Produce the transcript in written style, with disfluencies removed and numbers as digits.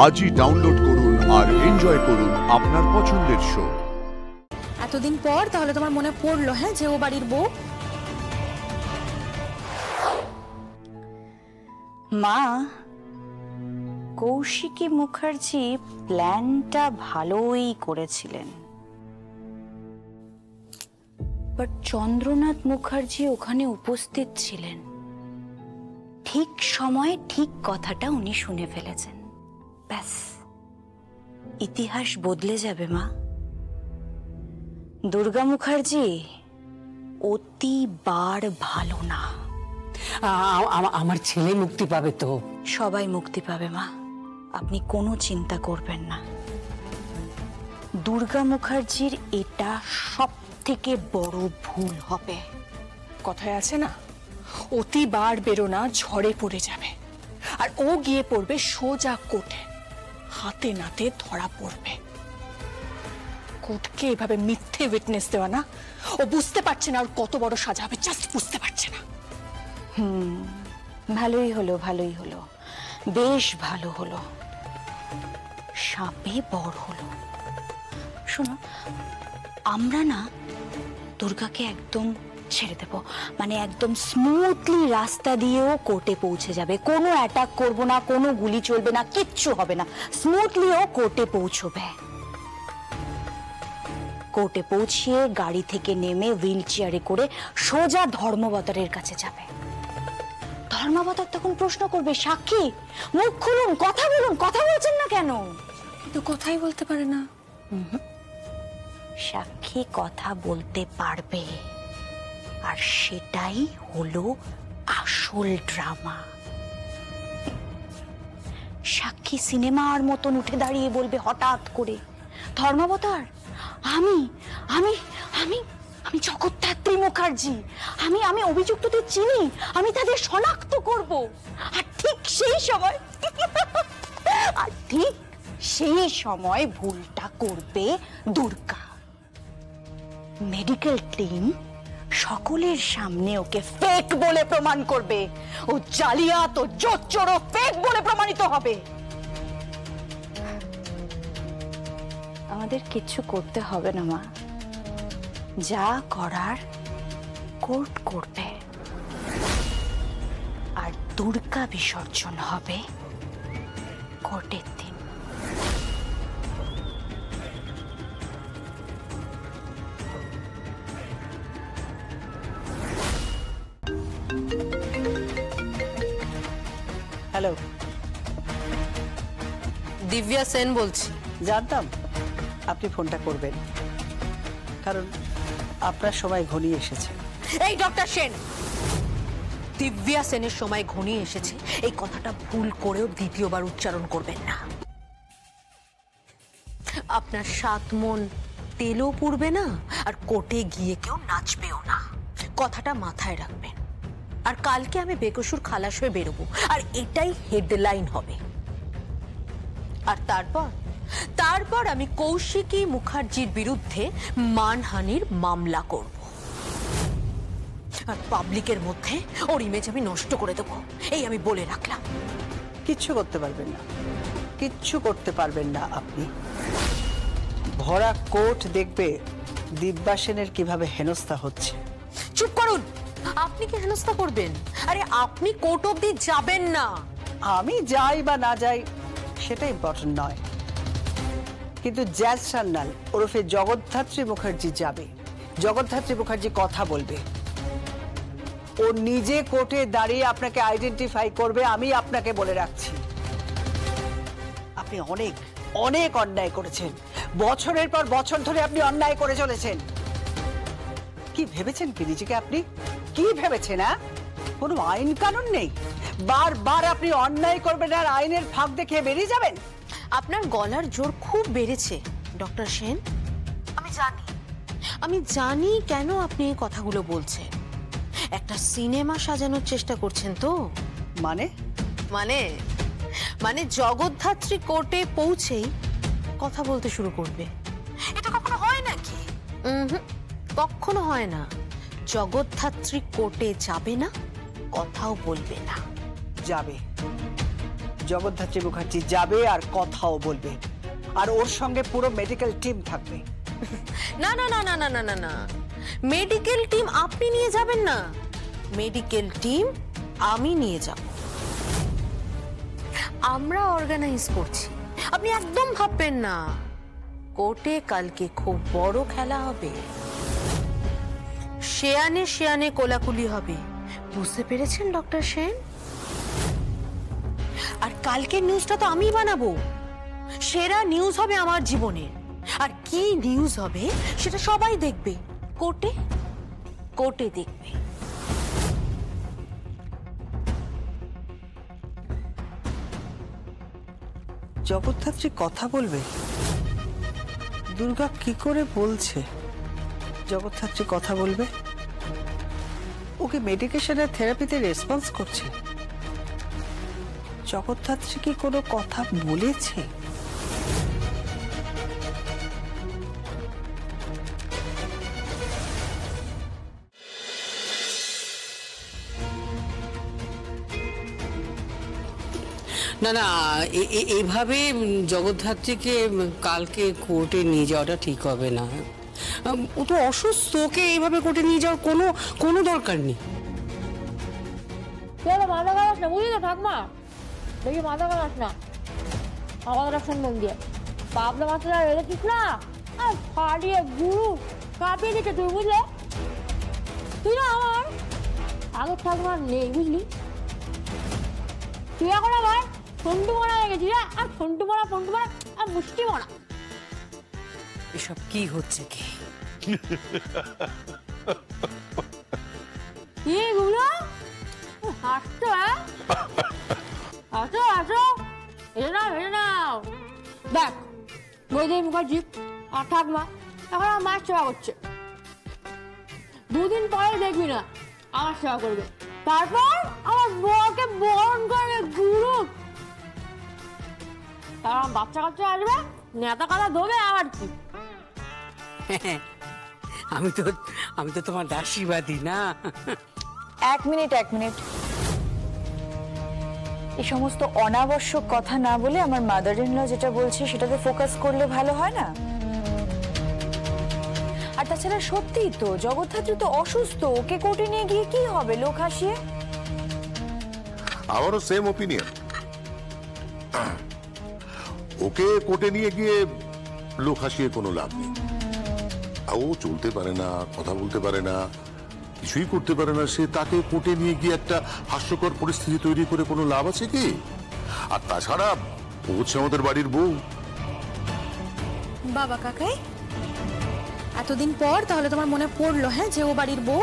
আজই ডাউনলোড করুন আর এনজয় করুন আপনার পছন্দের শো। এতদিন পর তাহলে তোমার মনে পড়লো হ্যাঁ যে ও বাড়ির বউ? মা, কৌশিকী মুখার্জি প্ল্যানটা ভালোই করেছিলেন, বাট চন্দ্রনাথ মুখার্জি ওখানে উপস্থিত ছিলেন। ঠিক সময়ে ঠিক কথাটা উনি শুনে ফেলেছেন। ব্যাস, ইতিহাস বদলে যাবে মা। দুর্গা মুখার্জি অতিবার ভালো না। আমার ছেলে মুক্তি পাবে তো? সবাই মুক্তি পাবে মা, আপনি কোনো চিন্তা করবেন না। দুর্গা মুখার্জির এটা সব থেকে বড় ভুল হবে। কথায় আছে না, অতি বার বেরো না ঝড়ে পড়ে যাবে। আর ও গিয়ে পড়বে সোজা কোর্টে, হাতে নাতে ধরা পড়বে। কোর্টকে এভাবে মিথ্যে উইটনেস দেওয়া না, ও বুঝতে পারছে না আর কত বড় সাজা হবে, জাস্ট বুঝতে পারছে না। ভালোই হলো, ভালোই হলো, বেশ ভালো হলো। সাপে বড় হলো। শোনো, আমরা না দুর্গাকে একদম ছেড়ে দেব, মানে একদম স্মুথলি রাস্তা দিয়েও কোর্টে পৌঁছে যাবে। কোনো অ্যাটাক করব না, কোনো গুলি চলবে না, কিচ্ছু হবে না। স্মুথলি ও কোর্টে পৌঁছবে। কোর্টে পৌঁছিয়ে গাড়ি থেকে নেমে হুইল চেয়ারে করে সোজা ধর্মাবতারের কাছে যাবে। ধর্মাবতার তখন প্রশ্ন করবে, সাক্ষী মুখ খুলুন, কথা বলুন, কথা বলছেন না কেন? কিন্তু কথাই বলতে পারে না। সাক্ষী কথা বলতে পারবে, আর সেটাই হলো আসল ড্রামা। সাক্ষী সিনেমার মতন উঠে দাঁড়িয়ে বলবে হঠাৎ করে, ধর্মাবতার আমি আমি আমি আমি জগদ্ধাত্রী মুখার্জি, আমি আমি অভিযুক্তদের চিনি, আমি তাদের শনাক্ত করব। আর ঠিক সেই সময় ভুলটা করবে দুর্গা। মেডিকেল টিম সকলের সামনে ওকে ফেক বলে প্রমাণ করবে। ও জালিয়াত, ও জোচ্চোর, ও ফেক বলে প্রমাণিত হবে। আমাদের কিচ্ছু করতে হবে না মা, যা করার কোর্ট করবে। আর দুর্গা বিসর্জন হবে কোর্টের দিন। হ্যালো, দিব্যা সেন বলছি। জানতাম আপনি ফোনটা করবেন, কারণ আপনার সময় ঘনিয়ে এসেছে। এই ডক্টর সেন, দিব্যা সেনের সময় ঘনিয়ে এসেছে এই কথাটা ভুল করেও দ্বিতীয়বার উচ্চারণ করবেন না। আপনার 7 মন তেলও পুড়বে না, আর কোর্টে গিয়ে কেউ নাচবেও না। কথাটা মাথায় রাখবেন। আর কালকে আমি বেকসুর খালাস হয়ে বেরোবো, আর এটাই হেডলাইন হবে। আর তারপর আমি কৌশিকী মুখার্জির বিরুদ্ধে মানহানির মামলা করব, আর পাবলিকের মধ্যে ওর ইমেজ আমি নষ্ট করে দেবো, এই আমি বলে রাখলাম। কিচ্ছু করতে পারবেন না, কিচ্ছু করতে পারবেন না আপনি। ভরা কোর্ট দেখবে দিব্যা সেনের কিভাবে হেনস্থা হচ্ছে। চুপ করুন, আপনি কি হেনস্থা করবেন? আরে আপনি কোর্ট অবধি যাবেন না। আমি যাই বা না যাই সেটা ইম্পর্টেন্ট নয়, কিন্তু জ্যাজ সান্যাল ওরফে জগদ্ধাত্রী মুখার্জি যাবে। জগদ্ধাত্রী মুখার্জি কথা বলবে, ও নিজে কোর্টে দাঁড়িয়ে আপনাকে আইডেন্টিফাই করবে। আমি আপনাকে বলে রাখছি, আপনি অনেক অনেক অন্যায় করেছেন। বছরের পর বছর ধরে আপনি অন্যায় করে চলেছেন। কি ভেবেছেন কি নিজেকে? আপনি কি ভেবেছেন? কোনো আইন কানুন নেই? বারবার আপনি অন্যায় করবেন আর আইনের ফাঁক দেখিয়ে বেরিয়ে যাবেন। আপনার গলার জোর খুব বেড়েছে ডক্টর সেন। আমি জানি কেন আপনি এই কথাগুলো বলছেন। একটা সিনেমা সাজানোর চেষ্টা করছেন তো? মানে মানে মানে জগদ্ধাত্রী কোর্টে পৌঁছেই কথা বলতে শুরু করবে। এটা কখনো হয় নাকি? কখনো হয় না। জগদ্ধাত্রী কোর্টে যাবে না, কথাও বলবে না। যাবে, জগদ্ধাত্রী মুখার্জি যাবে আর কথাও বলবে, আর ওর সঙ্গে পুরো মেডিকেল টিম থাকবে। না না না না না না না না, মেডিকেল টিম আপনি নিয়ে যাবেন না, মেডিকেল টিম আমি নিয়ে যাব। আমরা অর্গানাইজ করছি, আপনি একদম ভাববেন না। কোর্টে কালকে খুব বড় খেলা হবে, শেয়ানে শেয়ানে কোলাকুলি হবে, বুঝতে পেরেছেন ডক্টর সেন? আর কালকের নিউজটা তো আমি বানাবো, সেরা নিউজ হবে আমার জীবনের। আর কি নিউজ হবে সেটা সবাই দেখবে, কোর্টে কোর্টে দেখবে। জগদ্ধাত্রী কথা বলবে? দুর্গা কি করে বলছে জগদ্ধাত্রী কথা বলবে? ওকে মেডিকেশনের থেরাপিতে রেসপন্স করছে। জগদ্ধাত্রী কি কোনো কথা বলেছে? না না, এইভাবে জগদ্ধাত্রীকে কালকে কোর্টে নিয়ে যাওয়াটা ঠিক হবে না। ও তো অসুস্থ, ওকে এইভাবে কোর্টে নিয়ে যাওয়ার কোনো কোনো দরকার নেই। মাথা খারাপ না, বুঝলি তো ঠাকমা? দেখি মাথা খারাপ না, আমার রাখছেন মন দিয়ে পাবলা মাছটা রেখেছিস না, আর ফাটিয়ে গুরু কাঁপিয়ে দিচ্ছে তুই, বুঝলে? তুই না আমার আগের ঠাকমা নেই, বুঝলি? তুই এখন আবার ফন্টু মারা হয়ে গেছিস, আর ফন্টু মারা আর মুষ্টি মারা। এসব কি হচ্ছে কি? কি গুলো হাসছো? আসো আসো, এসে নাও এসে নাও। দেখ বৈদেহী মুখার্জি আর ঠাকমা এখন আমার মায়ের সেবা করছে, দুদিন পরে দেখবি না আমার সেবা করবে, তারপর আমার বউকে বরণ করে গুরু, তারপর আমার বাচ্চা কাচ্চা আসবে, নেতা কাটা ধোবে, আবার কি। আমি তো তোমার দাসীবাদী না। এক মিনিট এই সমস্ত অনাবশ্যক কথা না বলে আমার মাদার ইন ল যেটা বলছে সেটাতে ফোকাস করলে ভালো হয় না? আর তাছাড়া সত্যিই তো জগদ্ধাত্রী তো অসুস্থ, ওকে কোর্টে নিয়ে গিয়ে কি হবে লোক হাসিয়ে? আমারও সেম ওপিনিয়ন। ওকে কোর্টে নিয়ে গিয়ে লোক হাসিয়ে কোনো লাভ নেই। ও চলতে পারে না, কথা বলতে পারে না, কিছুই করতে পারে না, সে তাকে কোর্টে নিয়ে গিয়ে একটা হাস্যকর পরিস্থিতি তৈরি করে কোনো লাভ আছে কি? আর তাছাড়া ও হচ্ছে আমাদের বাড়ির বউ। বাবা কাকাই, এতদিন পর তাহলে তোমার মনে পড়লো হ্যাঁ যে ও বাড়ির বউ?